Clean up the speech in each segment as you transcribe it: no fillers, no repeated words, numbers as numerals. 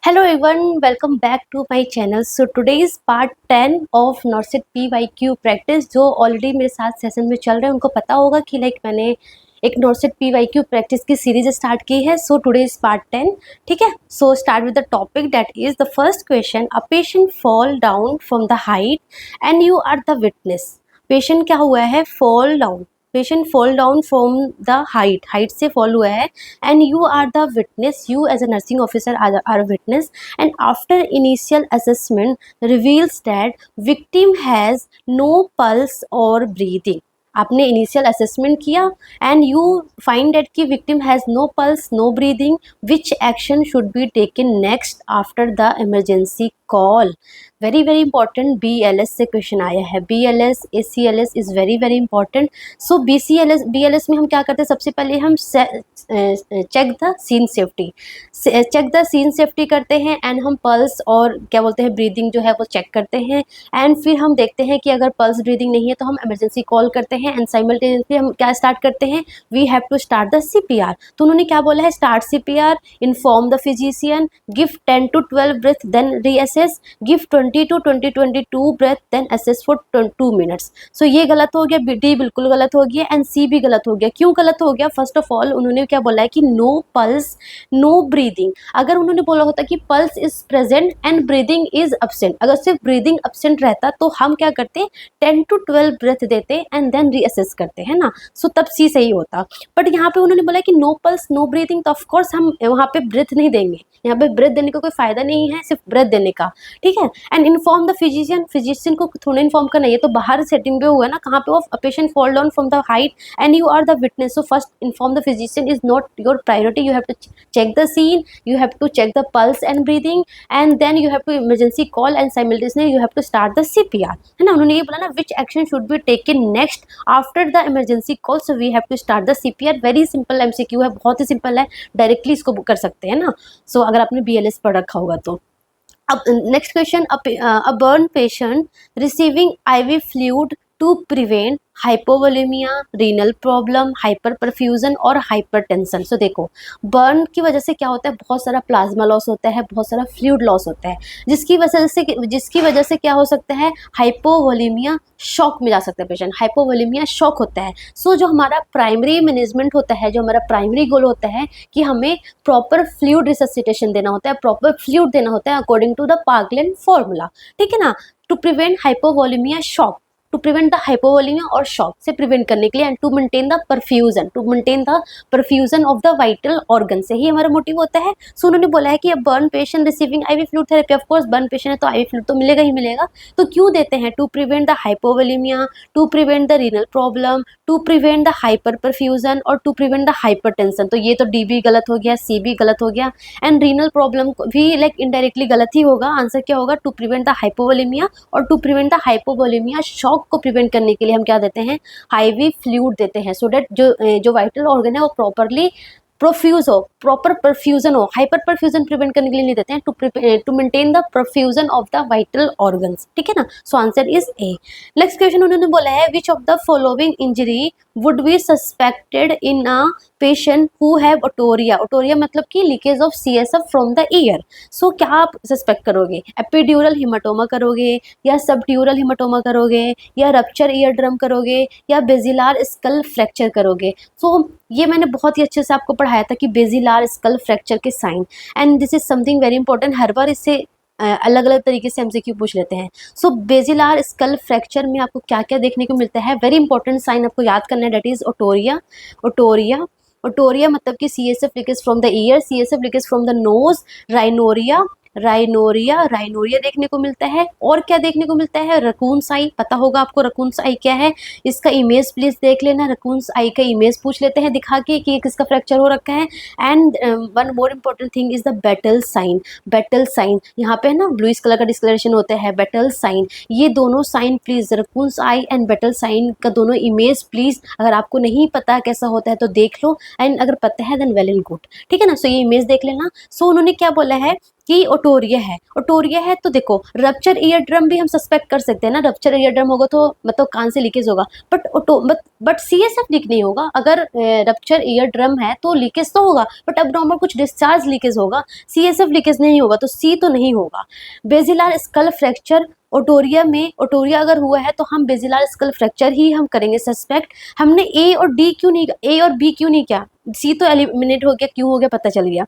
Hello everyone, welcome back to my channel. So today is part 10 of NORCET PYQ practice. जो already मेरे साथ session में चल रहे हैं उनको पता होगा कि मैंने एक NORCET PYQ प्रैक्टिस की सीरीज स्टार्ट की है. So today is part 10. ठीक है. So start with the topic that is the first question. A patient fall down from the height and you are the witness. Patient क्या हुआ है? Fall down. Patient fall down from the height से fall हुआ है and you are the witness. You as a nursing officer are witness and after initial assessment reveals that victim has no pulse और breathing. आपने initial assessment किया and you find that कि victim has no pulse no breathing. Which action should be taken next after the emergency call. Very important. BLS से question आया है. BLS ACLS is very important. So BLS में हम क्या करते हैं? सबसे पहले हम चेक द सीन सेफ्टी करते हैं एंड हम पल्स और क्या बोलते हैं ब्रीदिंग जो है वो चेक करते हैं एंड फिर हम देखते हैं कि अगर पल्स ब्रीदिंग नहीं है तो हम इमरजेंसी कॉल करते हैं एंड साइमल्टेनियसली हम क्या स्टार्ट करते हैं? We have to start the CPR. तो उन्होंने क्या बोला है? Start CPR, inform the physician, give 10 to 12 breath then reassess, give 20 to 22 breath then assess for 2 minutes. So ये गलत हो गया. D बिल्कुल गलत हो गया एंड C भी गलत हो गया. क्यों गलत हो गया? फर्स्ट ऑफ ऑल उन्होंने क्या बोला है कि नो पल्स नो ब्रीदिंग. अगर उन्होंने बोला होता कि pulse is present and breathing is absent, अगर सिर्फ ब्रीदिंग अब्सेंट रहता तो हम क्या करते? 10 to 12 ब्रेथ देते एंड देन रीअसेस करते हैं ना. सो तब C सही होता. बट यहाँ पे उन्होंने बोला कि नो पल्स नो ब्रीदिंग, तो ऑफकोर्स हम वहाँ पे ब्रेथ नहीं देंगे. यहाँ पे ब्रेथ देने का कोई फायदा नहीं है, सिर्फ ब्रेथ देने का. ठीक है. एंड इन्फॉर्म द फिजिशियन को थोड़ा इन्फॉर्म करना. ये तो बाहर सेटिंग पे हुआ है ना. कहाँ पे? वो patient fall down from the height and you are the witness. So first inform the physician is not your priority. You have to check the scene, you have to check the pulse and breathing and then you have to emergency call and simultaneously you have to start the CPR. है ना. उन्होंने ये बोला ना which action should be taken next after the emergency call. So we have to start the CPR. Very simple MCQ है, बहुत ही simple है. Directly इसको कर सकते हैं ना. सो अगर आपने BLS पढ़ रखा होगा तो. अब next question. A burn patient receiving IV fluid to prevent hypovolaemia, renal problem, hyper perfusion और हाइपरटेंशन. सो देखो, बर्न की वजह से क्या होता है? बहुत सारा प्लाज्मा लॉस होता है, बहुत सारा फ्लूइड लॉस होता है, जिसकी वजह से क्या हो सकता है? हाइपोवोलेमिया शॉक में जा सकता है पेशेंट. हाइपोवोलेमिया शॉक होता है. सो जो हमारा प्राइमरी मैनेजमेंट होता है, जो हमारा प्राइमरी गोल होता है कि हमें प्रॉपर फ्लूइड रिससिटेशन देना होता है, प्रॉपर फ्लूइड देना होता है according to the Parkland formula. ठीक है ना. To prevent hypovolaemia shock, to prevent the hypovolaemia और शॉक से प्रिवेंट करने के लिए and to maintain the perfusion of the vital organ से ही हमारा मोटिव होता है. सो उन्होंने बोला है कि burn patient receiving IV fluid therapy. Of course burn patient है तो IV फ्लूइड तो मिलेगा ही मिलेगा. तो क्यों देते हैं? To prevent the hypovolaemia, to prevent the renal problem, to prevent the hyper perfusion और टू प्रिवेंट द हाइपरटेंशन. तो ये तो D भी गलत हो गया, C भी गलत हो गया एंड रीनल प्रॉब्लम भी इनडायरेक्टली गलत ही होगा. आंसर क्या होगा? टू प्रिवेंट द हाइपोवोलेमिया और to prevent the hypovolaemia shock को प्रिवेंट करने के लिए हम क्या देते हैं? IV फ्लूइड देते हैं. सो दैट जो वाइटल ऑर्गन है वो प्रॉपरली प्रोफ्यूज हो, प्रॉपर परफ्यूजन हो. हाइपर परफ्यूजन प्रिवेंट करने के लिए नहीं देते हैं, to maintain the perfusion of the vital organs. ठीक है ना. So answer is A. Next question उन्होंने बोला है which of the following injury would be suspected in a patient who have otorrhoea. Otorrhoea मतलब कि leakage of CSF from the ear. सो क्या आप सस्पेक्ट करोगे? एपिड्यूरल हिमाटोमा करोगे या सबड्यूरल हिमाटोमा करोगे या रप्चर ईयर ड्रम करोगे या बेजिलार स्कल फ्रैक्चर करोगे. सो ये मैंने बहुत ही अच्छे से आपको पढ़ाया था कि बेजिलार स्कल फ्रैक्चर के sign and this is something very important. हर बार इससे अलग अलग तरीके से MCQ पूछ लेते हैं. सो बेजिलार स्कल फ्रैक्चर में आपको क्या क्या देखने को मिलता है? वेरी इंपॉर्टेंट साइन आपको याद करना है. डेट इज ओटोरिया मतलब कि CSF leakage from the year, CSF leakage from the nose. Rhinorrhoea देखने को मिलता है. और क्या देखने को मिलता है? रकून्स आई. पता होगा आपको रकून्स आई क्या है. इसका इमेज प्लीज देख लेना. रकून्स आई का इमेज पूछ लेते हैं दिखा के कि किसका फ्रैक्चर हो रखा है. And one more important thing is the battle sign. यहाँ पे ना ब्लूइश कलर का डिस्कलरेशन होता है. बैटल साइन, ये दोनों sign please, raccoons eye and battle sign का दोनों इमेज प्लीज. अगर आपको नहीं पता कैसा होता है तो देख लो एंड अगर पता है देन वेल एंड गुड. ठीक है ना. सो ये इमेज देख लेना. सो उन्होंने क्या बोला है कि ओटोरिया है। ओटोरिया है तो देखो रप्चर ईयर ड्रम भी हम सस्पेक्ट कर सकते हैं ना, रप्चर ईयर ड्रम होगा तो मतलब कान से लीकेज होगा, बट सीएसएफ लीक नहीं होगा। अगर रप्चर ईयर ड्रम है तो लीकेज तो होगा, बट अबनॉर्मल कुछ डिस्चार्ज लीकेज होगा, सीएसएफ लीकेज नहीं होगा, तो सी तो नहीं होगा। बेजिलार स्कल फ्रैक्चर, ओटोरिया में ओटोरिया अगर हुआ है तो हम बेजिलार स्कल फ्रैक्चर ही हम करेंगे सस्पेक्ट। हमने ए और डी क्यों नहीं, ए और बी क्यों नहीं किया, सी तो एलिमिनेट हो गया, क्यों हो गया पता चल गया,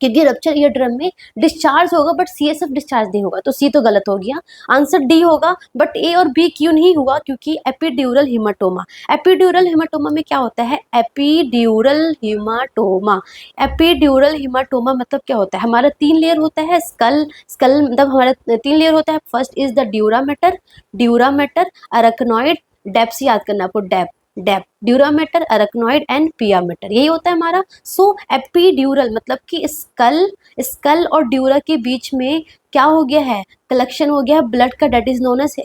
क्योंकि रप्चर ईयर ड्रम में डिस्चार्ज होगा बट सीएसएफ डिस्चार्ज नहीं होगा, तो सी तो गलत हो गया। आंसर डी होगा, बट ए और बी क्यों नहीं हुआ, क्योंकि एपिड्यूरल हिमाटोमा। एपिड्यूरल हिमाटोमा में क्या होता है, एपिड्यूरल हिमाटोमा, एपिड्यूरल हिमाटोमा मतलब क्या होता है, हमारा 3 लेयर होता है, स्कल स्कल मतलब हमारा 3 लेयर होता है। First is the dura mater, dura mater, arachnoid, DAPs याद करना आपको, DAP DAP, dura mater, arachnoid and pia mater, यही होता है हमारा। सो एपिड्यूरल मतलब कि स्कल स्कल और ड्यूरा के बीच में क्या हो गया है, कलेक्शन हो गया है ब्लड का, that is known as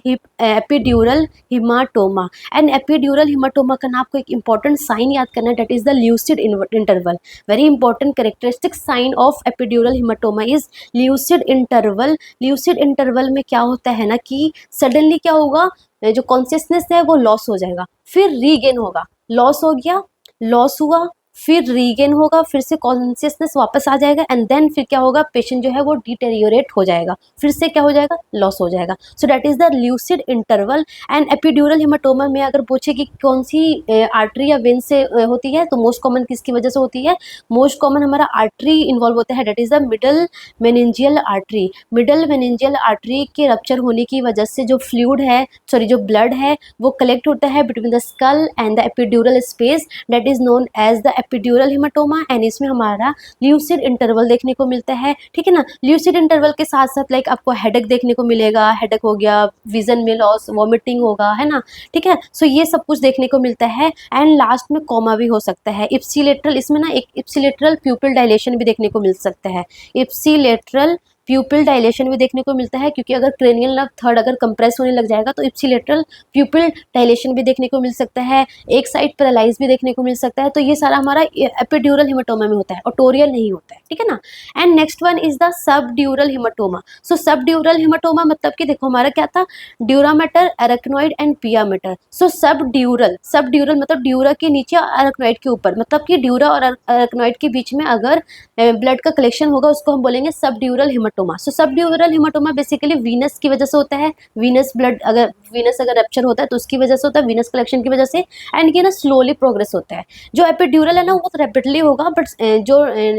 epidural haematoma. And epidural haematoma का ना आपको एक इंपॉर्टेंट साइन याद करना है, that is the lucid interval. Very important characteristic sign of epidural haematoma is lucid interval. Lucid interval में क्या होता है ना कि सडनली क्या होगा, जो कॉन्शियसनेस है वो लॉस हो जाएगा, फिर रीगेन होगा, लॉस हो गया, लॉस हुआ, फिर रीगेन होगा, फिर से कॉन्शियसनेस वापस आ जाएगा, एंड देन फिर क्या होगा, पेशेंट जो है वो डिटेरियोरेट हो जाएगा, फिर से क्या हो जाएगा, लॉस हो जाएगा। So that is the lucid interval. And epidural haematoma में अगर पूछे कि कौन सी आर्टरी या वेन से होती है, तो मोस्ट कॉमन किसकी वजह से होती है, मोस्ट कॉमन हमारा आर्टरी इन्वॉल्व होता है, that is the middle meningeal artery. Middle meningeal artery के रप्चर होने की वजह से जो फ्लूइड है, सॉरी जो ब्लड है वो कलेक्ट होता है between the skull and the epidural space, that is known as the epidural haematoma. And इसमें हमारा ल्यूसिड इंटरवल देखने को मिलता है, ठीक है ना। ल्यूसिड इंटरवल के साथ साथ लाइक आपको हेडेक देखने को मिलेगा, हेडेक हो गया, विजन में लॉस, वॉमिटिंग होगा, है ना, ठीक है। सो ये सब कुछ देखने को मिलता है। एंड लास्ट में कोमा भी हो सकता है। इप्सिलेटरल, इसमें ना एक इप्सिलेटरल प्यूपिल डायलेशन भी देखने को मिल सकता है, इप्सिलेटरल प्यूपिल डायलेशन भी देखने को मिलता है, क्योंकि अगर क्रेनियल नर्व थर्ड अगर कंप्रेस होने लग जाएगा तो इप्सिलेटरल प्यूपिल डायलेशन भी देखने को मिल सकता है, एक साइड पैरालाइज भी देखने को मिल सकता है। तो ये सारा हमारा एपिड्यूरल हिमाटोमा में होता है, ओटोरियल नहीं होता है, ठीक है ना। And next one is the subdural haematoma. So subdural haematoma मतलब कि देखो हमारा क्या था, dura mater, arachnoid and pia mater. So subdural, subdural मतलब ड्यूरा के नीचे और अरेक्नॉइड के ऊपर, मतलब कि ड्यूरा और अरेक्नॉइड के बीच में अगर ब्लड का कलेक्शन होगा उसको हम बोलेंगे subdural haematoma. So subdural haematoma basically Venus की वजह से होता है, वीनस ब्लड अगर वीनस अगर रप्चर होता है तो उसकी वजह से होता है, वीनस कलेक्शन की वजह से। एंड ये ना स्लोली प्रोग्रेस होता है, जो एपिड्यूरल है ना वो रैपिडली होगा, बट जो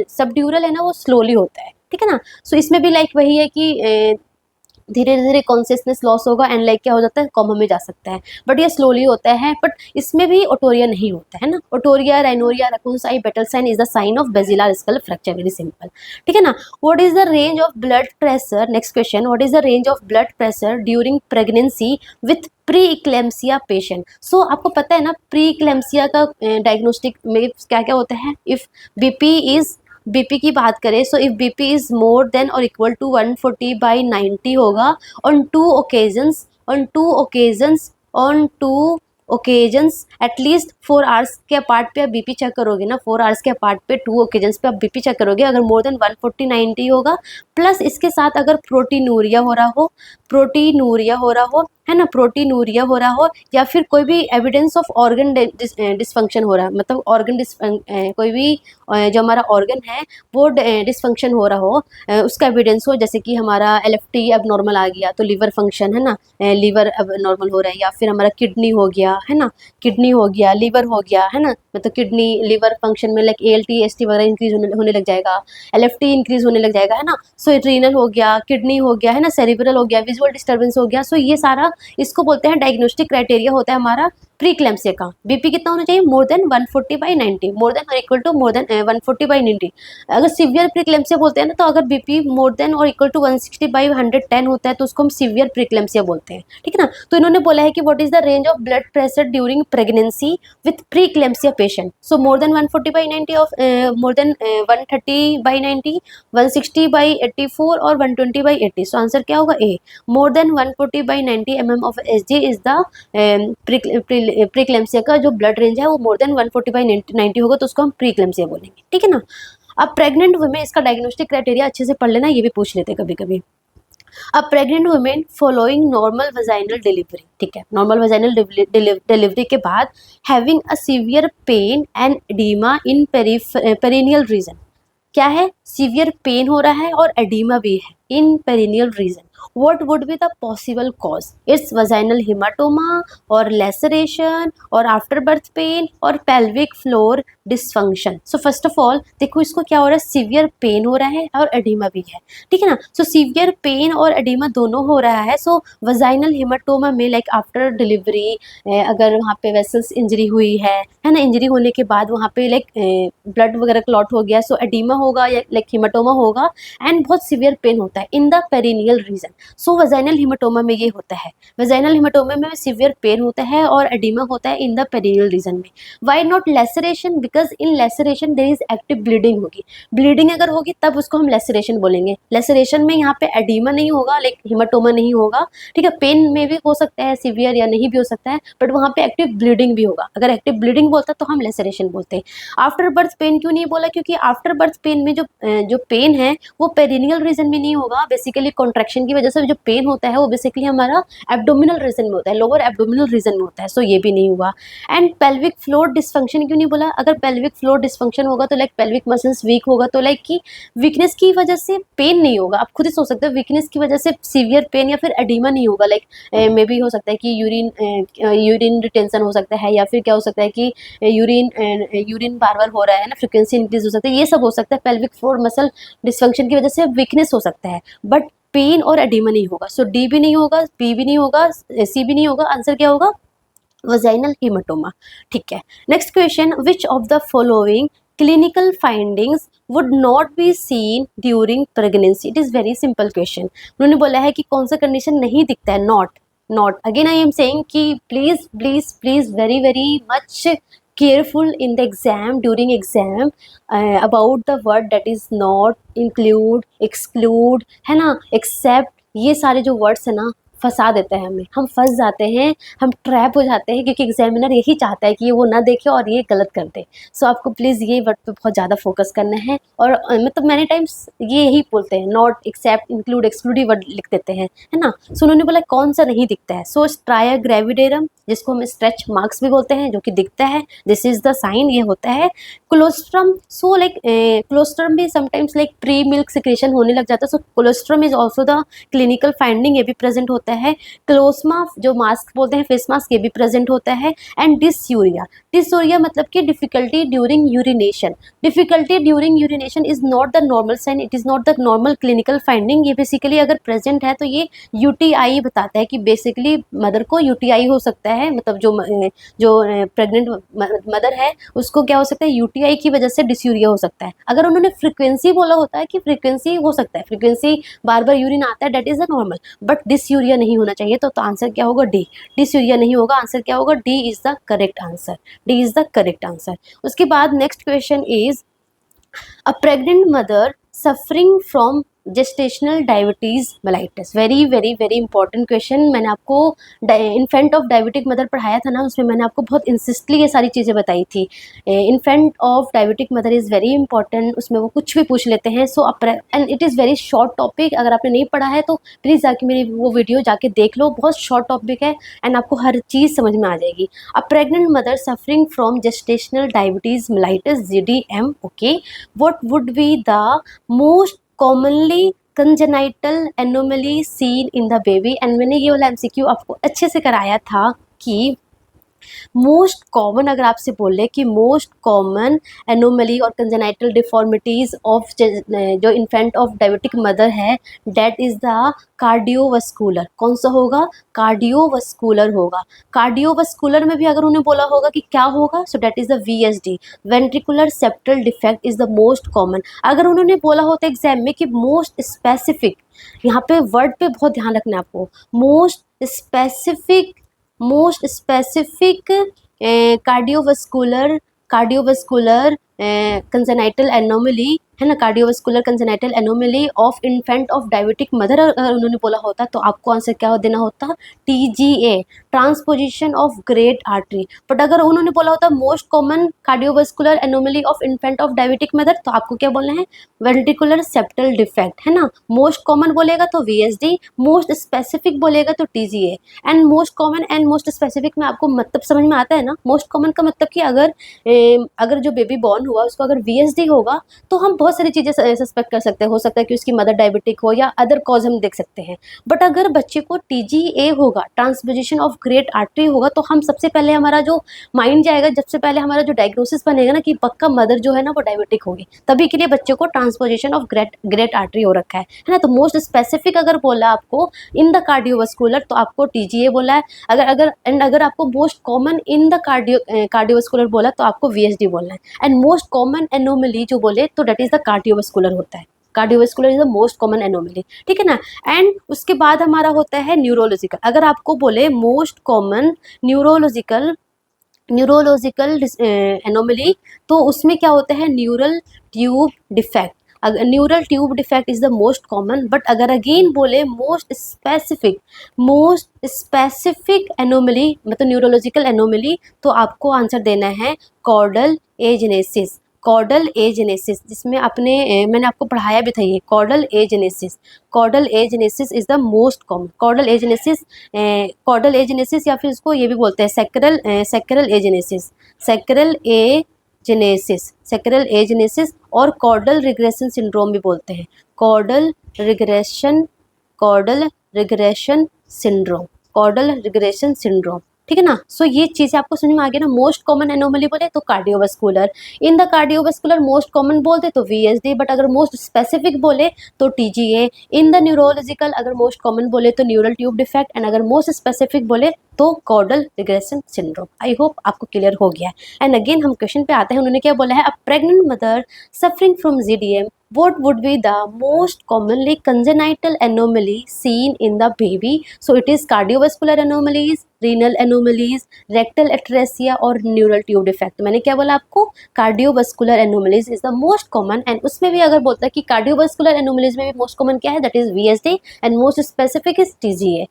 सबड्यूरल है ना वो स्लोली होता है, ठीक है ना। सो इसमें भी लाइक वही है कि धीरे धीरे कॉन्शियसनेस लॉस होगा एंड लाइक क्या हो जाता है, कोमा में जा सकता है, बट ये स्लोली होता है। बट इसमें भी ओटोरिया नहीं होता है ना, otorrhoea, rhinorrhoea, raccoon sign, battle sign is the sign of basilar skull fracture, very simple, ठीक है ना। What is the range of blood pressure, next question, what is the range of blood pressure during pregnancy with pre eclampsia patient. So आपको पता है ना pre eclampsia का diagnostic में क्या क्या होता है, इफ बीपी की बात करें, so if BP is more then और इक्वल टू 140/90 होगा on two occasions, at least 4 hours के अपार्ट पे आप बीपी चेक करोगे ना, 4 आवर्स के अपार्ट पे 2 ओकेजन्स पे आप बीपी चेक करोगे, अगर मोर देन 140/90 होगा, प्लस इसके साथ अगर प्रोटीनूरिया हो रहा हो है ना, प्रोटीनूरिया हो रहा हो, या फिर कोई भी एविडेंस ऑफ ऑर्गन डिसफंक्शन हो रहा है, मतलब ऑर्गन कोई भी जो हमारा ऑर्गन है वो डिसफंक्शन हो रहा हो, उसका एविडेंस हो, जैसे कि हमारा LFT अब नॉर्मल आ गया तो लीवर फंक्शन है ना, लीवर अब नॉर्मल हो रहा है, या फिर हमारा किडनी हो गया है ना, किडनी हो गया, लीवर हो गया है ना, मतलब किडनी लीवर फंक्शन में लाइक ALT ST वगैरह इंक्रीज होने लग जाएगा, LFT इंक्रीज होने लग जाएगा, है ना। सो रीनल हो गया, किडनी हो गया, है ना, सेरिब्रल हो गया, विजुअल डिस्टर्बेंस हो गया। सो ये सारा इसको बोलते हैं डायग्नोस्टिक क्राइटेरिया होता है हमारा प्रीक्लेम्सिया का। बीपी कितना होना चाहिए, मोर देन 140/90, मोर देन और इक्वल टू मोर देन 140/90। अगर सीवियर प्रीक्लेम्सिया बोलते हैं ना, तो अगर बीपी मोर देन और इक्वल टू 160/110 होता है तो उसको हम सीवियर प्रीक्लेम्सिया बोलते हैं, ठीक है ना। तो इन्होंने बोला है कि what is the range of blood pressure during pregnancy with preeclampsia patient. So more than 140/90 of more than 130/90, 160/84 और 120/80। सो आंसर क्या होगा, A. More than 140/90 mm of SG is the preeclampsia का जो ब्लड रेंज है वो मोर than 140/90 होगा, तो उसको हम प्रीक्लेम्सिया बोलेंगे, ठीक है ना। अब प्रेग्नेंट वुमेन, इसका डायग्नोस्टिक क्राइटेरिया अच्छे से पढ़ लेना, ये भी पूछ लेते कभी कभी। अब pregnant women following normal vaginal delivery, ठीक है, नॉर्मल वजाइनल डिलीवरी के बाद having a severe pain and oedema in perineal region, क्या है, सीवियर पेन हो रहा है और एडीमा भी है in perineal region, what would be the possible cause? It's vaginal hematoma or laceration or after birth pain or pelvic floor dysfunction. So first of all देखो इसको क्या हो रहा है, सीवियर पेन हो रहा है और एडिमा भी है, ठीक है ना। सो सीवियर पेन और एडिमा दोनों हो रहा है। सो वजाइनल हेमाटोमा में लाइक आफ्टर डिलीवरी अगर वहाँ पे वेसल्स इंजरी हुई है ना, इंजरी होने के बाद वहाँ पे लाइक ब्लड वगैरह क्लॉट हो गया, सो एडिमा होगा या लाइक हेमाटोमा होगा एंड बहुत सीवियर पेन होता है in the perineal region. So vaginal haematoma में ये होता है, वजाइनल हेमाटोमा में सीवियर पेन होता है और एडिमा होता है इन द पेरिनियल रीजन में। Why not laceration? Because in laceration there is active bleeding होगी, ब्लीडिंग अगर होगी तब उसको हम लेसरेशन बोलेंगे। लेसरेशन में यहाँ पे एडिमा नहीं होगा, लाइक हेमाटोमा नहीं होगा, ठीक है, पेन में भी हो सकता है सीवियर या नहीं भी हो सकता है, बट वहाँ पे एक्टिव ब्लीडिंग भी होगा। अगर एक्टिव ब्लीडिंग बोलता तो हम लेसरेशन बोलते हैं। आफ्टर बर्थ पेन क्यों नहीं बोला? क्योंकि आफ्टर बर्थ पेन में जो पेन है वो पेरिनियल रीजन में नहीं होगा, बेसिकली कॉन्ट्रैक्शन की वजह से जो पेन होता है वो बेसिकली हमारा एब्डोमिनल रीजन में होता है, लोअर एब्डोमिनल रीजन में होता है, सो ये भी नहीं हुआ। एंड पेल्विक फ्लोर डिस्फंक्शन क्यों नहीं बोला? अगर पेल्विक फ्लोर डिस्फंक्शन होगा तो लाइक पेल्विक मसल्स वीक होगा, तो लाइक की वीकनेस की वजह से पेन नहीं होगा। आप खुद ही सोच सकते हो, वीकनेस की वजह से सीवियर पेन या फिर एडिमा नहीं होगा, लाइक मे बी हो सकता है कि यूरिन रिटेंशन हो सकता है, या फिर क्या हो सकता है कि यूरिन बार बार हो रहा है ना, फ्रिक्वेंसी इंक्रीज हो सकता है, ये सब हो सकता है। पेल्विक फ्लोर मसल डिस्फंक्शन की वजह से वीकनेस हो सकता है, बट पेन और एडिमा नहीं होगा। सो डी भी नहीं होगा, बी भी नहीं होगा, सी भी नहीं होगा, आंसर क्या होगा? वजाइनल हेमाटोमा, ठीक है। Next question, which of the following clinical findings would not be seen during pregnancy? It is very simple question. उन्होंने बोला है कि कौन सा कंडीशन नहीं दिखता है, not again I am saying कि please please please very very much careful in the exam, during exam about the word that is not, include, exclude, है ना, except, ये सारे जो वर्ड्स है ना फंसा देते हैं हमें, हम फंस जाते हैं, हम ट्रैप हो जाते हैं, क्योंकि एग्जामिनर यही चाहता है कि ये वो ना देखे और ये गलत कर दे। सो आपको प्लीज़ ये वर्ड पे बहुत ज़्यादा फोकस करना है। और मतलब मैनी टाइम्स ये यही बोलते हैं, not, except, include, exclude word लिख देते हैं, है ना। सो उन्होंने बोला कौन सा नहीं दिखता है, सो स्ट्राया ग्रेविडेरम, जिसको हम स्ट्रेच मार्क्स भी बोलते हैं, जो कि दिखता है, दिस इज द साइन, ये होता है। कोलोस्ट्रम, सो लाइक कोलोस्ट्रम भी sometimes like pre milk secretion होने लग जाता है, so colostrum is also the clinical finding, ये भी प्रेजेंट होता है। क्लोस्मा जो मास्क बोलते हैं, फेस मास्क, ये भी प्रेजेंट होता है। एंड डिसयूरिया, डिसयूरिया मतलब कि difficulty during urination, difficulty during urination is not the normal sign, it is not the normal clinical finding. ये बेसिकली अगर प्रेजेंट है तो ये यूटीआई बताता है कि बेसिकली मदर को यूटीआई हो सकता है, मतलब जो प्रेग्नेंट मदर है उसको क्या हो सकता है, यूटीआई की वजह से डिसयूरिया हो सकता है। अगर उन्होंने फ्रीक्वेंसी बोला होता है कि फ्रीक्वेंसी हो सकता है, फ्रीक्वेंसी बार बार यूरिन आता है, that is the normal, but dysuria नहीं होना चाहिए, तो आंसर क्या होगा? डी, डिसयूरिया नहीं होगा, आंसर क्या होगा? D is the correct answer, D is the correct answer. उसके बाद next question is, a pregnant mother suffering from gestational diabetes mellitus, very very very important question. मैंने आपको इन्फेंट ऑफ डायबिटिक मदर पढ़ाया था ना, उसमें मैंने आपको बहुत इंसिस्टली ये सारी चीज़ें बताई थी। Infant of diabetic mother is very important, उसमें वो कुछ भी पूछ लेते हैं। So and it is very short topic, अगर आपने नहीं पढ़ा है तो प्लीज़ जाके मेरी वो वीडियो जाके देख लो, बहुत शॉर्ट टॉपिक है एंड आपको हर चीज़ समझ में आ जाएगी। अ pregnant mother suffering from gestational diabetes mellitus, GDM, okay, what would be the most commonly congenital anomaly seen in the baby? And मैंने ये वाला MCQ आपको अच्छे से कराया था कि मोस्ट कॉमन, अगर आपसे बोले कि मोस्ट कॉमन एनोमली और कंजेनाइटल डिफॉर्मिटीज ऑफ जो इन्फेंट ऑफ डायबिटिक मदर है, डेट इज द कार्डियोवस्कुलर, कौन सा होगा? कार्डियोवस्कुलर होगा। कार्डियोवस्कुलर में भी अगर उन्हें बोला होगा कि क्या होगा, so that is the VSD, ventricular septal defect is the most common. अगर उन्होंने बोला होता एग्जाम में कि मोस्ट स्पेसिफिक, यहाँ पे वर्ड पे बहुत ध्यान रखना है आपको, most specific cardiovascular congenital anomaly है ना, cardiovascular congenital anomaly of infant of diabetic mother अगर उन्होंने बोला होता तो आपको आंसर क्या देना होता, TGA, transposition of great artery. But अगर उन्होंने बोला होता most common cardiovascular anomaly of infant of diabetic mother तो आपको क्या बोलना है, वेंट्रिकुलर सेप्टल डिफेक्ट, है ना। मोस्ट कॉमन बोलेगा तो VSD, मोस्ट स्पेसिफिक बोलेगा तो TGA। And most common and most specific में आपको मतलब समझ में आता है ना। मोस्ट कॉमन का मतलब कि अगर जो बेबी बॉर्न हुआ उसको अगर VSD होगा तो हम बहुत सारी चीज़ें सस्पेक्ट कर सकते हैं, हो सकता है कि उसकी मदर डायबिटिक हो या अदर कॉज हम देख सकते हैं। बट अगर बच्चे को TGA होगा, ट्रांसपोजिशन ऑफ ग्रेट आर्टरी होगा, तो हम सबसे पहले हमारा जो माइंड जाएगा, सबसे पहले हमारा जो डायग्नोसिस बनेगा ना कि पक्का मदर जो है ना वो डायबिटिक होगी, तभी के लिए बच्चे को ट्रांसपोजिशन ऑफ ग्रेट आर्टरी हो रखा है ना। तो मोस्ट स्पेसिफिक अगर बोला आपको इन द कार्डियोवास्कुलर तो आपको TGA बोला है। अगर आपको most common in the cardiovascular बोला तो आपको VSD बोलना है। एंड मोस्ट कॉमन एनोमली जो बोले तो दैट इज द कार्डियोवास्कुलर होता है। Cardiovascular is the most common anomaly, ठीक है ना। एंड उसके बाद हमारा होता है न्यूरोलॉजिकल। अगर आपको बोले मोस्ट कॉमन न्यूरोलॉजिकल एनोमली तो उसमें क्या होता है, न्यूरल ट्यूब डिफेक्ट। अगर neural tube defect is the most common, but अगर अगेन बोले मोस्ट स्पेसिफिक एनोमली मतलब न्यूरोलॉजिकल एनोमली तो आपको आंसर देना है कॉर्डल एजेनेसिस। कॉर्डल एजेनेसिस जिसमें मैंने आपको पढ़ाया भी था, ये caudal agenesis is the most common. Caudal agenesis या फिर इसको ये भी बोलते हैं सेक्रल एजेनेसिस और कॉर्डल रिग्रेशन सिंड्रोम भी बोलते हैं। कॉर्डल रिग्रेशन सिंड्रोम, ठीक है ना। सो ये चीज़ें आपको समझ में आ गया ना। मोस्ट कॉमन एनोमली बोले तो cardiovascular, in the cardiovascular most common बोलते तो VSD, बट अगर मोस्ट स्पेसिफिक बोले तो TGA। इन द न्यूरोलॉजिकल अगर मोस्ट कॉमन बोले तो न्यूरल ट्यूब डिफेक्ट, एंड अगर मोस्ट स्पेसिफिक बोले तो caudal regression syndrome. I hope आपको क्लियर हो गया है। एंड अगेन हम क्वेश्चन पे आते हैं। उन्होंने क्या बोला है, अ pregnant mother suffering from ZDM, what would be the most commonly congenital anomaly seen in the baby? So it is cardiovascular anomalies, renal anomalies, rectal atresia और neural tube defect। मैंने क्या बोला आपको, cardiovascular anomalies is the most common। And उसमें भी अगर बोलता है कि cardiovascular anomalies में भी most common क्या है, that is VSD and most specific is TGA।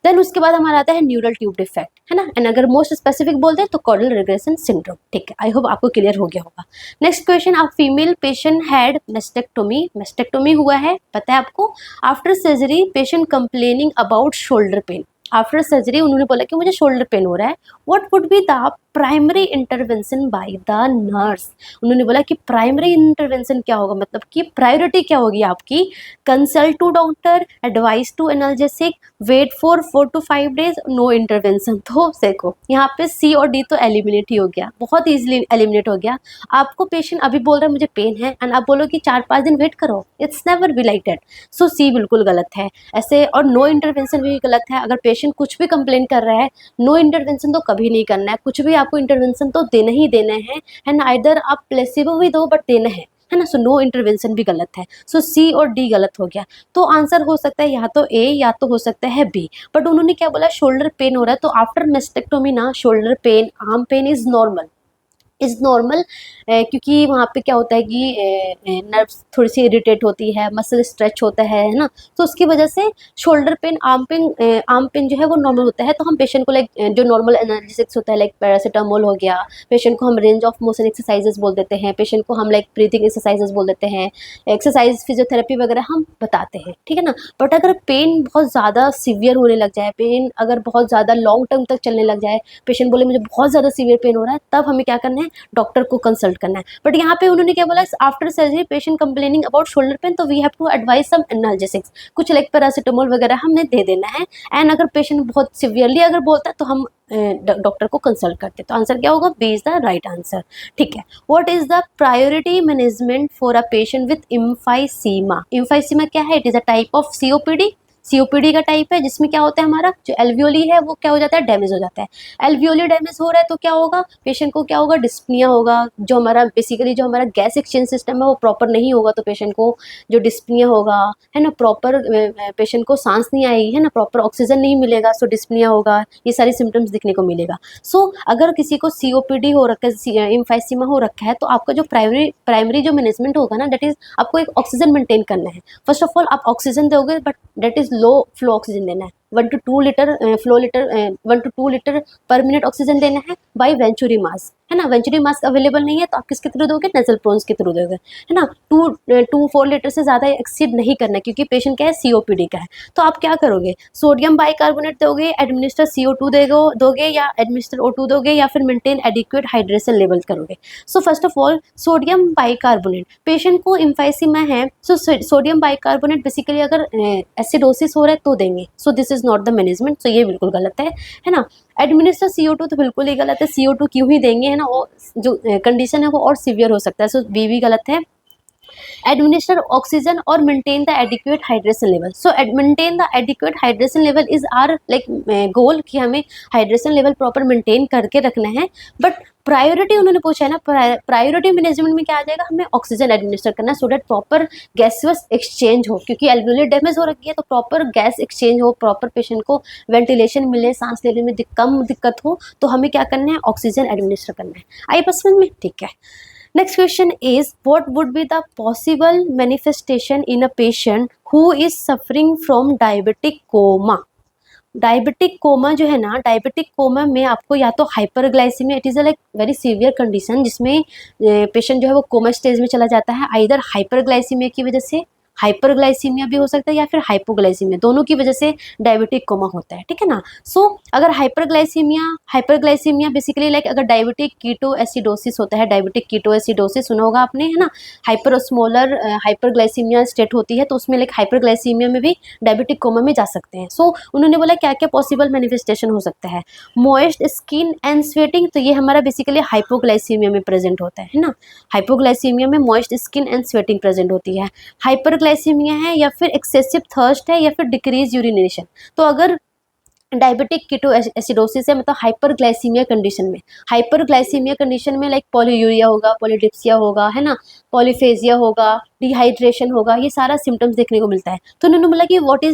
Then उसके बाद हमारा आता है न्यूरल ट्यूब डिफेक्ट, है ना। एंड अगर मोस्ट स्पेसिफिक बोलते हैं तो कॉर्डल रिग्रेशन सिंड्रोम, ठीक है। आई होप आपको क्लियर हो गया होगा। नेक्स्ट क्वेश्चन, आप फीमेल पेशेंट हैड मेस्टेक्टोमी हुआ है, पता है आपको। After surgery patient complaining about shoulder pen. After surgery उन्होंने बोला कि मुझे शोल्डर पेन हो रहा है। What would be the primary intervention bye the nurse. उन्होंने बोला कि प्राइमरी इंटरवेंशन क्या होगा, मतलब कि प्रायोरिटी क्या होगी आपकी, consult to doctor, advice to analgesic, wait for 4 to 5 days, no intervention. तो देखो यहाँ पे C और D तो एलिमिनेट ही हो गया, बहुत ईजिली एलिमिनेट हो गया। आपको पेशेंट अभी बोल रहा है मुझे पेन है एंड आप बोलो कि 4-5 दिन वेट करो, it's never be like that. So C बिल्कुल गलत है ऐसे, और नो इंटरवेंशन भी गलत है। अगर पेशेंट कुछ भी कंप्लेन कर रहा है, नो इंटरवेंशन तो कभी नहीं करना है, कुछ भी आपको इंटरवेंशन तो देना ही देना है ना। आइदर आप प्लेसिबो भी दो बट देना है ना। सो नो इंटरवेंशन भी गलत है। सो C और D गलत हो गया। तो आंसर हो सकता है या तो A या तो हो सकता है B। बट उन्होंने क्या बोला, शोल्डर पेन हो रहा है, तो आफ्टर मेस्टेक्टोमी ना shoulder pain, arm pain is normal क्योंकि वहाँ पे क्या होता है कि नर्व्स थोड़ी सी इरिटेट होती है, मसल स्ट्रेच होता है ना। तो उसकी वजह से शोल्डर पेन, आर्म पेन जो है वो नॉर्मल होता है। तो हम पेशेंट को जो नॉर्मल एनालिसिस होता है लाइक पैरासीटामोल हो गया, पेशेंट को हम रेंज ऑफ मोशन एक्सरसाइजेस बोल देते हैं, पेशेंट को हम लाइक ब्रीथिंग एक्सरसाइजेस बोल देते हैं, एक्सरसाइज फिजियोथेरेपी वगैरह हम बताते हैं, ठीक है ना। बट अगर पेन बहुत ज़्यादा सीवियर होने लग जाए, पेन अगर बहुत ज़्यादा लॉन्ग टर्म तक चलने लग जाए, पेशेंट बोले मुझे बहुत ज़्यादा सीवियर पेन हो रहा है, तब हमें क्या करना है, डॉक्टर को कंसल्ट करना है। बट यहाँ पे उन्होंने क्या बोला, after surgery patient complaining about shoulder pain, तो we have to advise some analgesics, कुछ लाइक पैरासीटामोल वगैरह हमने दे देना है। एंड अगर पेशेंट बहुत सिवियरली अगर बोलता है तो हम डॉक्टर को कंसल्ट करते हैं। तो आंसर क्या होगा, B is the right answer, ठीक है। What is the priority management for a patient with emphysema. Emphysema क्या है, it is a type of COPD, COPD का टाइप है जिसमें क्या होता है, हमारा जो एल्वियोली है वो क्या हो जाता है, डैमेज हो जाता है। एल्वियोली डैमेज हो रहा है तो क्या होगा, पेशेंट को क्या होगा, डिस्पनिया होगा। जो हमारा बेसिकली जो हमारा गैस एक्सचेंज सिस्टम है वो प्रॉपर नहीं होगा तो पेशेंट को जो डिस्पनिया होगा, है ना, प्रॉपर पेशेंट को सांस नहीं आएगी, है ना, प्रॉपर ऑक्सीजन नहीं मिलेगा, सो डिस्पनिया होगा, ये सारे सिम्टम्स दिखने को मिलेगा। सो अगर किसी को COPD हो रखा है, एम्फाइसीमा हो रखा है, तो आपका जो प्राइमरी जो मैनेजमेंट होगा ना, दैट इज आपको एक ऑक्सीजन मेंटेन करना है। फर्स्ट ऑफ ऑल आप ऑक्सीजन दोगे, but that is low flow oxygen देना है। 1 to 2 लीटर 1 to 2 लीटर पर मिनट ऑक्सीजन देना है बाई वेंचुरी मास्क, है ना। वेंचुरी मास्क अवेलेबल नहीं है तो आप किसके थ्रू दोगे, नेजल प्रोन्स के थ्रू दोगे, है ना। 4 लीटर से ज़्यादा एक्सीड नहीं करना है क्योंकि पेशेंट क्या है, COPD का है। तो आप क्या करोगे, सोडियम बाइकार्बोनेट दोगे, एडमिनिस्टर CO2 दोगे या एडमिनिस्टर O2 दोगे, या फिर मेंटेन एडिक्वेट हाइड्रेशन लेवल करोगे। So first of all sodium bicarbonate, patient को एम्फाइसीमा है, सो सोडियम बाइकार्बोनेट बेसिकली अगर एसिडोसिस हो रहा है तो देंगे। So this is not the management, so ये बिल्कुल गलत है ना। एडमिनिस्टर CO2 तो बिल्कुल ही गलत है, CO2 क्यों ही देंगे, है ना, वो जो कंडीशन है वो और सीवियर हो सकता है, सो बी भी गलत है। administer oxygen or maintain the adequate hydration level. So maintain the adequate hydration level is our like goal कि हमें hydration level proper maintain करके रखना है। बट प्रायोरिटी उन्होंने पूछा है ना, प्रायोरिटी मैनेजमेंट में क्या आ जाएगा, हमें ऑक्सीजन एडमिनिस्टर करना so that proper gaseous exchange हो, क्योंकि एल्वियोली डैमेज हो रखी है तो प्रॉपर गैस एक्सचेंज हो, प्रॉपर पेशेंट को वेंटिलेशन मिले, सांस लेने में कम दिक्कत हो, तो हमें क्या करना है, ऑक्सीजन एडमिनिस्टर करना है। आई बस में, ठीक है। Next question is, what would be the possible manifestation in a patient who is suffering from diabetic coma? Diabetic coma जो है ना, डायबिटिक कोमा में आपको या तो hyperglycaemia, it is a like very severe condition जिसमें पेशेंट जो है वो कोमा स्टेज में चला जाता है, आइदर हाइपरग्लाइसीमिया की वजह से, हाइपरग्लाइसीमिया भी हो सकता है या फिर हाइपोग्लाइसीमिया, दोनों की वजह से डायबिटिक कोमा होता है, ठीक है ना। सो अगर हाइपरग्लाइसीमिया बेसिकली लाइक अगर डायबिटिक कीटो एसिडोसिस होता है, डायबिटिक कीटो एसिडोसिस सुना होगा आपने, है ना, हाइपरोस्मोलर हाइपरग्लाइसीमिया स्टेट होती है तो उसमें लाइक हाइपरग्लाइसीमिया में भी डायबिटिक कोमा में जा सकते हैं। सो उन्होंने बोला क्या क्या पॉसिबल मैनिफेस्टेशन हो सकता है, मॉइस्ट स्किन एंड स्वेटिंग, तो ये हमारा बेसिकली हाइपोग्लाइसीमिया में प्रेजेंट होता है ना, हाइपोग्लाइसीमिया में moist skin and sweating present होती है। हाइपरग्लाइसीमिया है या फिर एक्सेसिव थर्स्ट है या फिर डिक्रीज यूरिनेशन, तो अगर डायबिटिक कीटो एसिडोसिस है मतलब हाइपरग्लाइसीमिया कंडीशन में लाइक पॉलीयूरिया होगा, पॉलीडिप्सिया होगा, है ना, पॉलीफेजिया होगा, डिहाइड्रेशन होगा, ये सारा सिम्टम्स देखने को मिलता है। तो उन्होंने बोला कि what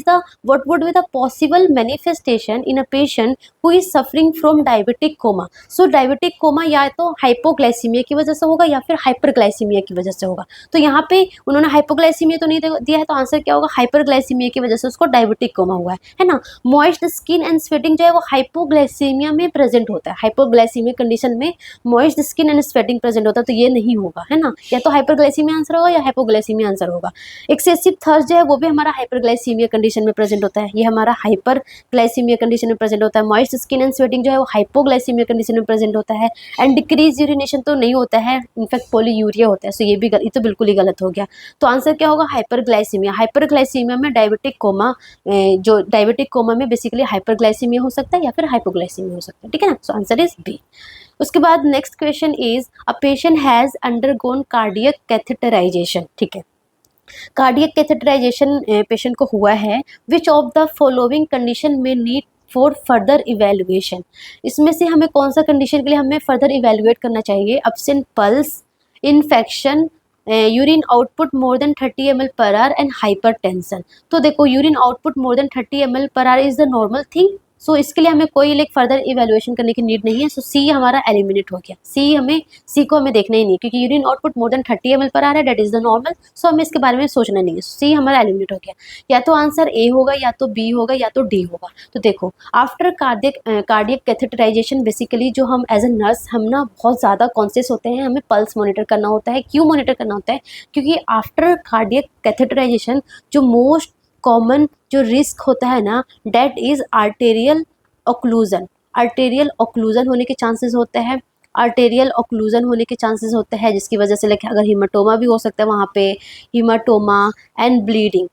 would be the possible manifestation in a patient who is suffering from diabetic coma. So diabetic coma या तो हाइपोग्लाइसीमिया की वजह से होगा या फिर हाइपरग्लाइसीमिया की वजह से होगा। तो यहाँ पे उन्होंने हाइपोग्लाइसीमिया तो नहीं दिया है, तो आंसर क्या होगा, हाइपरग्लाइसीमिया की वजह से उसको डायबिटिक कोमा हुआ है ना। मॉइस्ट स्किन एंड स्वेटिंग जो है वो हाइपोग्लाइसीमिया में प्रेजेंट होता है, हाइपोग्लाइसीमिया कंडीशन में moist skin and sweating present होता है, तो ये नहीं होगा, है ना, या तो हाइपरग्लाइसीमिया आंसर होगा या हाइपोग्लाइसीमिया आंसर होगा। एक्सेसिव थर्स्ट जो है वो भी हमारा हाइपरग्लाइसीमिया कंडीशन में प्रेजेंट होता है, ये हमारा हाइपरग्लाइसीमिया कंडीशन में प्रेजेंट होता है। मॉइस्ट स्किन एंड स्वेटिंग जो है वो हाइपोग्लाइसीमिया कंडीशन में प्रेजेंट होता है। एंड डिक्रीज यूरिनेशन तो नहीं होता है, इनफैक्ट पॉलीयूरिया होता है, सो ये तो बिल्कुल ही गलत हो गया। तो आंसर क्या होगा, हाइपरग्लाइसीमिया। हाइपरग्लाइसीमिया में डायबिटिक कोमा, जो डायबिटिक कोमा में बेसिकली हाइपरग्लाइसीमिया हो सकता है या फिर हाइपोग्लाइसीमिया हो सकता है, ठीक है ना। So answer is B. उसके बाद next question is, a patient has undergone cardiac catheterisation, ठीक है, कार्डियक कैथेटराइजेशन पेशेंट को हुआ है, which of the following condition में नीड फॉर फर्दर इवेल्युएशन, इसमें से हमें कौन सा कंडीशन के लिए हमें फर्दर इवेल्युएट करना चाहिए, absent pulse, infection, urine output more than 30 ml per hour and hypertension. तो देखो urine output more than 30 ml per hour is the normal thing, so इसके लिए हमें कोई लाइक फर्दर इवेल्युएशन करने की नीड नहीं है। सो सी हमारा एलिमिनेट हो गया, सी को हमें देखना ही नहीं क्योंकि urine output more than 30 ml पर आ रहा है, दैट इज द नॉर्मल, सो हमें इसके बारे में सोचना नहीं है। सी हमारा एलिमिनेट हो गया, या तो आंसर ए होगा या तो बी होगा या तो डी होगा। तो देखो आफ्टर कार्डियक कैथेटराइजेशन बेसिकली जो हम एज ए नर्स हम ना बहुत ज़्यादा कॉन्शियस होते हैं, हमें पल्स मॉनिटर करना होता है। क्यों मॉनिटर करना होता है, क्योंकि आफ्टर कार्डियक कैथेटराइजेशन जो मोस्ट कॉमन जो रिस्क होता है ना, that is arterial occlusion. Arterial occlusion होने के चांसेस होते हैं, आर्टेरियल ऑक्लूजन होने के चांसेस होते हैं जिसकी वजह से लाइक अगर हीमाटोमा भी हो सकता है वहाँ पे, हीमाटोमा एंड ब्लीडिंग,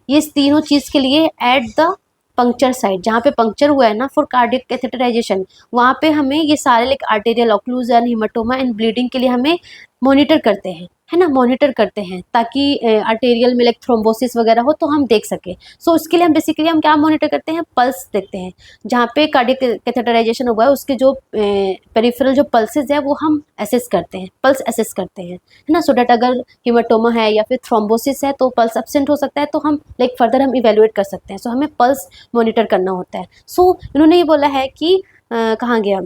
ये तीनों चीज़ के लिए एट द पंक्चर साइट, जहाँ पे पंक्चर हुआ है ना फॉर कार्डियक कैथेटराइजेशन, वहाँ पे हमें ये सारे like arterial occlusion, haematoma and bleeding के लिए हमें मॉनिटर करते हैं, है ना, मॉनिटर करते हैं ताकि आर्टेरियल में लाइक थ्रोम्बोसिस वगैरह हो तो हम देख सकें। सो उसके लिए हम बेसिकली हम क्या मॉनिटर करते हैं, पल्स देखते हैं। जहाँ पे कार्डियक कैथेटराइजेशन हुआ है उसके जो पेरिफेरल जो पल्सेस है वो हम असेस करते हैं, पल्स असेस करते हैं, है ना, सो डैट अगर हीमाटोमा है या फिर थ्रोम्बोसिस है तो पल्स एब्सेंट हो सकता है तो हम लाइक फर्दर हम इवेलुएट कर सकते हैं। सो हमें पल्स मॉनिटर करना होता है। सो इन्होंने ये बोला है कि कहाँ गया,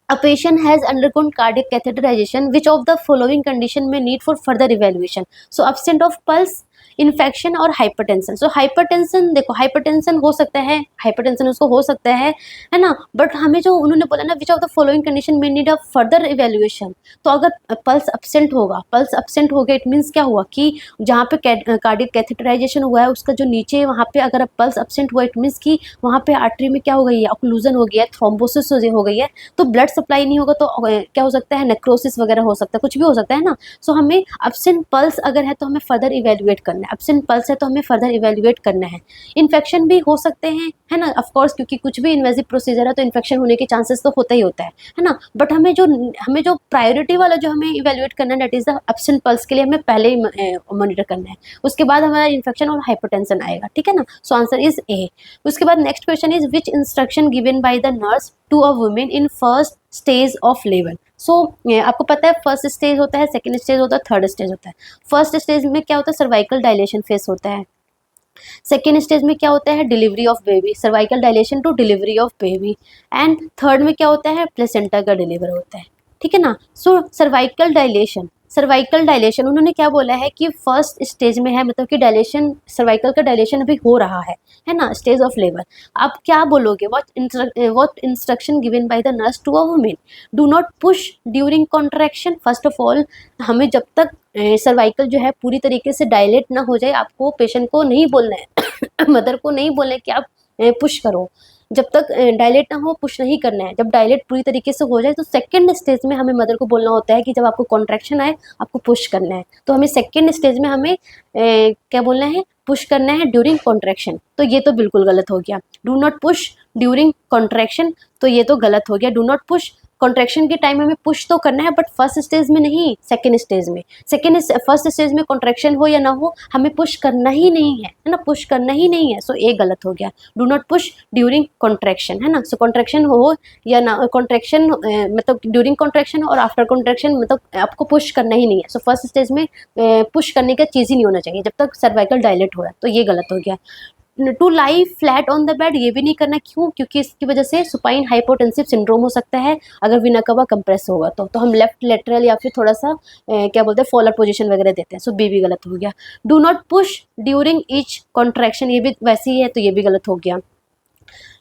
a patient has undergone cardiac catheterization, which of the following condition may need for further evaluation? So absent of pulse, infection और हाइपरटेंशन। सो हाइपरटेंशन देखो, हाइपरटेंशन हो सकता है, हाइपरटेंशन उसको हो सकता है ना, बट हमें जो उन्होंने बोला ना विच ऑफ द फॉलोइंग कंडीशन में नीड अ फर्दर इवेल्युएशन, तो अगर पल्स एब्सेंट होगा, पल्स एब्सेंट हो गया इट मीन्स क्या हुआ कि जहाँ पे कार्डियक कैथेटराइजेशन हुआ है उसका जो नीचे वहाँ पे अगर पल्स एब्सेंट हुआ इट मीन्स कि वहाँ पे आर्टरी में क्या हो गई है, ऑक्लूजन हो गया है, थ्रोम्बोसिस हो गई है, तो ब्लड सप्लाई नहीं होगा तो क्या हो सकता है, नेक्रोसिस वगैरह हो सकता है, कुछ भी हो सकता है ना। सो हमें एब्सेंट पल्स अगर है तो हमें फर्दर इवेल्युएट करना है, एब्सेंट पल्स है तो हमें फर्दर इवेल्युएट करना है। इन्फेक्शन भी हो सकते हैं, है ना, ऑफ कोर्स, क्योंकि कुछ भी इन्वेजिव प्रोसीजर है तो इन्फेक्शन होने के चांसेस तो होता ही होता है ना, बट हमें जो प्रायोरिटी वाला जो हमें इवेल्युएट करना है that is the absent pulse के लिए हमें पहले ही मॉनिटर करना है, उसके बाद हमारा इन्फेक्शन और हाइपरटेंशन आएगा, ठीक है ना। So answer is A. उसके बाद next question is which instruction given by the nurse to a women in first stage of labour. So आपको पता है फर्स्ट स्टेज होता है, सेकंड स्टेज होता है, थर्ड स्टेज होता है। फर्स्ट स्टेज में क्या होता है, सर्वाइकल डायलेशन फेस होता है। सेकेंड स्टेज में क्या होता है, delivery of baby, cervical dilation to delivery of baby. And third में क्या होता है, प्लेसेंटा का डिलीवर होता है, ठीक है ना। सो सर्वाइकल डायलेशन उन्होंने क्या बोला है कि फर्स्ट स्टेज में है, मतलब कि डायलेशन, सर्वाइकल का डायलेशन अभी हो रहा है ना, स्टेज ऑफ लेबर। आप क्या बोलोगे, what instruction given by the nurse to a women, do not push during contraction. First of all हमें जब तक सर्वाइकल जो है पूरी तरीके से डायलेट ना हो जाए आपको पेशेंट को नहीं बोलना है मदर को नहीं बोलना है कि आप पुश करो, जब तक डायलेट ना हो पुश नहीं करना है। जब डायलेट पूरी तरीके से हो जाए तो सेकंड स्टेज में हमें मदर को बोलना होता है कि जब आपको कॉन्ट्रैक्शन आए आपको पुश करना है, तो हमें सेकंड स्टेज में हमें क्या बोलना है, पुश करना है ड्यूरिंग कॉन्ट्रैक्शन। तो ये तो बिल्कुल गलत हो गया, do not push during contraction, तो ये तो गलत हो गया। डू नॉट पुश कॉन्ट्रैक्शन के टाइम हमें पुश तो करना है बट फर्स्ट स्टेज में नहीं, सेकंड स्टेज में। फर्स्ट स्टेज में कॉन्ट्रैक्शन हो या ना हो हमें पुश करना ही नहीं है ना, पुश करना ही नहीं है। सो ये गलत हो गया, do not push during contraction, है ना। सो कॉन्ट्रैक्शन हो या ना, कॉन्ट्रैक्शन मतलब ड्यूरिंग कॉन्ट्रैक्शन और आफ्टर कॉन्ट्रैक्शन मतलब आपको पुश करना ही नहीं है। सो फर्स्ट स्टेज में पुश करने का चीज़ ही नहीं होना चाहिए जब तक सर्वाइकल डायलेट हो रहा है, तो ये गलत हो गया। To lie flat on the bed, ये भी नहीं करना, क्यों, क्योंकि इसकी वजह से सुपाइन हाइपोटेंसिव सिंड्रोम हो सकता है अगर विना कवा कंप्रेस होगा तो हम लेफ्ट लेटरल या फिर थोड़ा सा क्या बोलते हैं फॉलोअर पोजीशन वगैरह देते हैं। सो बी भी गलत हो गया। Do not push during each contraction, ये भी वैसे ही है तो ये भी गलत हो गया।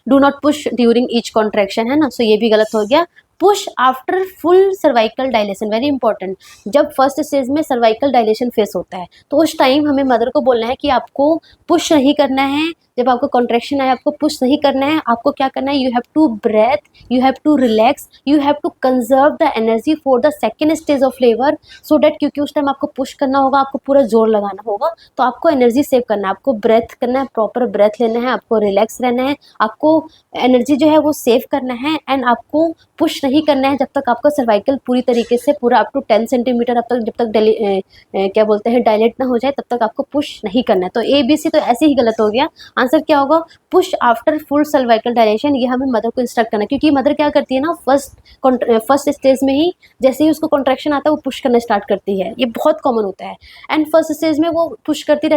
Do not push during each contraction, है ना, सो ये भी गलत हो गया। Push after full cervical dilation, very important, जब फर्स्ट स्टेज में सर्वाइकल डायलेशन फेस होता है तो उस टाइम हमें मदर को बोलना है कि आपको पुश नहीं करना है, जब आपको कॉन्ट्रैक्शन आए आपको पुश नहीं करना है, आपको क्या करना है, you have to breath, you have to relax, you have to conserve the energy for the second stage of labour, so that, क्योंकि उस टाइम आपको पुश करना होगा, आपको पूरा जोर लगाना होगा, तो आपको एनर्जी सेव करना है, आपको ब्रेथ करना है, प्रॉपर ब्रेथ लेना है, आपको रिलैक्स रहना है, आपको एनर्जी जो है वो सेव करना है, एंड आपको पुश नहीं करना है जब तक आपका सर्वाइकल पूरी तरीके से पूरा अप टू 10 सेंटीमीटर अब तक जब तक क्या बोलते हैं डायलेट ना हो जाए तब तक आपको पुश नहीं करना है। तो ए बी सी तो ऐसे ही गलत हो गया। आंसर क्या होगा, push after full cervical dilation, ये हमें मदर को इंस्ट्रक्ट करना है, क्योंकि मदर क्या करती है ना, फर्स्ट स्टेज में ही जैसे ही उसको कॉन्ट्रैक्शन आता है वो पुश करना स्टार्ट करती है, ये बहुत कॉमन होता है। एंड फर्स्ट स्टेज में वो पुश करती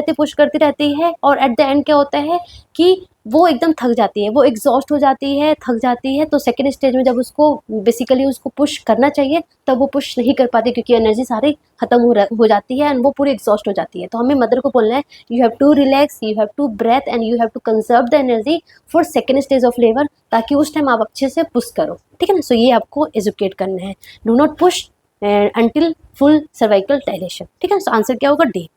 रहती है और एट द एंड क्या होता है कि वो एकदम थक जाती है, वो एग्जॉस्ट हो जाती है, थक जाती है, तो सेकेंड स्टेज में जब उसको बेसिकली उसको पुश करना चाहिए तब वो पुश नहीं कर पाती क्योंकि एनर्जी सारी खत्म हो जाती है एंड वो पूरी एग्जॉस्ट हो जाती है। तो हमें मदर को बोलना है you have to relax, you have to breath and you have to conserve the energy for second stage of labour, ताकि उस टाइम आप अच्छे से पुश करो, ठीक है ना। सो ये आपको एजुकेट करना है, do not push until full cervical dilation, ठीक है। सो आंसर क्या होगा, D.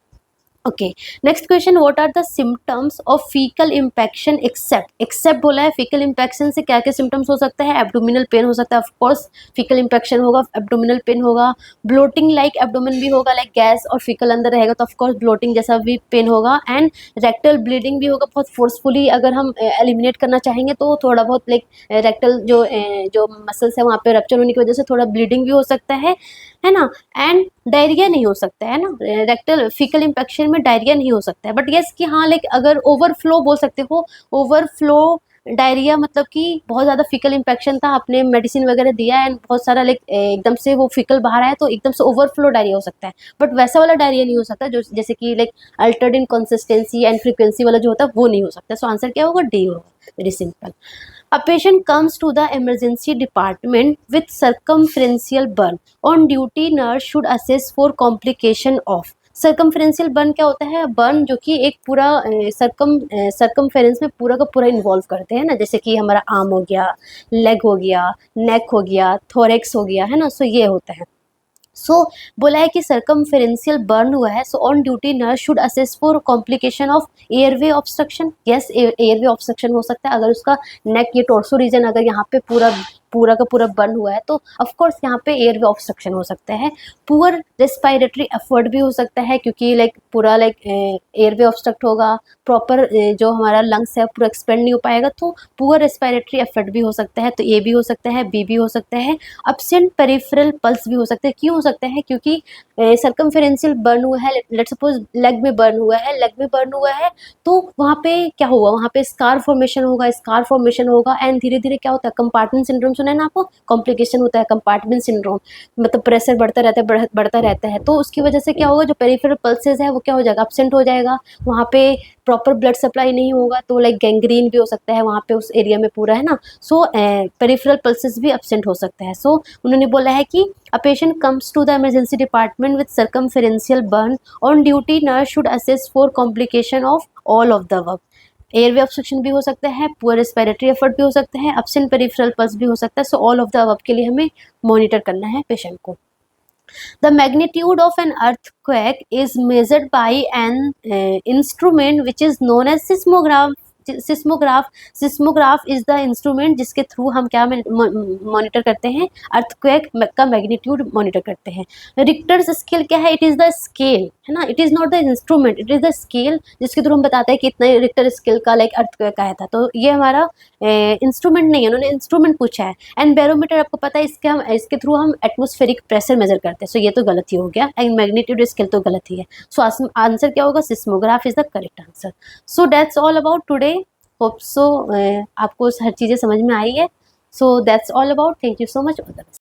Okay, next question, what are the symptoms of faecal impaction except बोला है, फीकल इम्पैक्शन से क्या क्या सिम्टम्स हो सकता है, एब्डोमिनल पेन हो सकता है, ऑफ कोर्स फीकल इम्पैक्शन होगा, एब्डोमिनल पेन होगा, ब्लोटिंग लाइक एब्डोमिन भी होगा, लाइक गैस और फीकल अंदर रहेगा तो ऑफ कोर्स ब्लोटिंग जैसा भी पेन होगा, एंड रेक्टल ब्लीडिंग भी होगा बहुत फोर्सफुली, अगर हम एलिमिनेट करना चाहेंगे तो थोड़ा बहुत लाइक रेक्टल जो मसल्स है वहाँ पे रप्चर होने की वजह से थोड़ा ब्लीडिंग भी हो सकता है ना। एंड डायरिया नहीं हो सकता है ना, रेक्टल फीकल इन्फेक्शन में डायरिया नहीं हो सकता है, बट यस कि हाँ लाइक अगर ओवरफ्लो बोल सकते हो, ओवरफ्लो डायरिया मतलब कि बहुत ज़्यादा फीकल इन्फेक्शन था, आपने मेडिसिन वगैरह दिया है एंड बहुत सारा लाइक एकदम से वो फीकल बाहर आया तो एकदम से ओवरफ्लो डायरिया हो सकता है, बट वैसा वाला डायरिया नहीं हो सकता जो जैसे कि like Altered in consistency and frequency वाला जो होता है वो नहीं हो सकता। सो आंसर क्या होगा, डी होगा, very simple. A patient comes to the emergency department with circumferential burn. On duty, nurse should assess for complication of. Circumferential burn क्या होता है, बर्न जो कि एक पूरा सर्कमफेरेंस में पूरा का पूरा इन्वॉल्व करते हैं ना, जैसे कि हमारा आर्म हो गया, लेग हो गया, नेक हो गया, थोरेक्स हो गया, है ना, सो ये होता है। सो बोला है कि सर्कमफेरेंशियल बर्न हुआ है, so on duty nurse should assess for complication of airway obstruction. Yes, airway obstruction हो सकता है अगर उसका नेक, ये टोर्सो रीजन अगर यहाँ पे पूरा पूरा का पूरा बर्न हुआ है तो ऑफ कोर्स यहाँ पे एयरवे ऑब्स्ट्रक्शन हो सकता है। पुअर रेस्पिरेटरी एफर्ट भी हो सकता है क्योंकि लाइक पूरा लाइक एयरवे ऑब्स्ट्रक्ट होगा, प्रॉपर जो हमारा लंग्स है पूरा एक्सपेंड नहीं हो पाएगा, तो पुअर रेस्पिरेटरी एफर्ट भी हो सकता है, तो ए भी हो सकता है, बी भी हो सकता है। अब्सेंट पेरिफेरल पल्स भी हो सकता है। क्यों हो सकता है, क्योंकि सर्कमफेरेंशियल बर्न हुआ है, लेट्स सपोज लेग में बर्न हुआ है, लेग में बर्न हुआ है तो वहाँ पे क्या होगा, वहाँ पे स्कार फॉर्मेशन होगा, स्कार फॉर्मेशन होगा एंड धीरे धीरे क्या होता है, कंपार्टमेंट सिंड्रोम सुना है ना आपको, कॉम्प्लिकेशन होता है कंपार्टमेंट सिंड्रोम, मतलब प्रेशर बढ़ता रहता है, बढ़ता रहता है, तो उसकी वजह से क्या होगा, जो पेरिफेरल पल्सेस है वो क्या हो जाएगा, अब्सेंट हो जाएगा, वहाँ पे प्रॉपर ब्लड सप्लाई नहीं होगा, तो लाइक गैंग्रीन भी हो सकता है वहाँ पे उस एरिया में पूरा, है ना। सो पेरिफेरल पल्सेस भी अब्सेंट हो सकता है। सो उन्होंने बोला है कि a patient comes to the emergency department with circumferential burn, on duty nurse should assess for complication of all of the above. Airway obstruction भी हो सकता है, पुअर रेस्पिरेटरी एफर्ट भी हो सकता है, अब्सेंट पेरिफेरल पल्स भी हो सकता है। So all of the above के लिए हमें मॉनिटर करना है पेशेंट को। The magnitude of an earthquake is measured by an instrument which is known as seismograph. Seismograph is the instrument जिसके थ्रू हम क्या मॉनिटर करते हैं, अर्थक्वेक का मैग्नीट्यूड मॉनिटर करते हैं। रिक्टर्स स्केल क्या है, इट इज़ द स्केल, है ना, it is not the instrument, it is the scale जिसके थ्रू हम बताते हैं कि इतना रिक्टर स्केल का लाइक अर्थक्वेक आया था, तो ये हमारा इंस्ट्रूमेंट नहीं है, उन्होंने इंस्ट्रूमेंट पूछा है। एंड बैरोमीटर आपको पता है, इसके थ्रू हम एटमोस्फेरिक प्रेशर मेजर करते हैं, सो ये तो गलत ही हो गया, एंड मैग्नीट्यूड स्केल तो गलत ही है। सो आंसर क्या होगा, seismograph is the correct answer. So that's all about today. Hope so आपको हर चीज़ें समझ में आई है। So that's all about, thank you so much.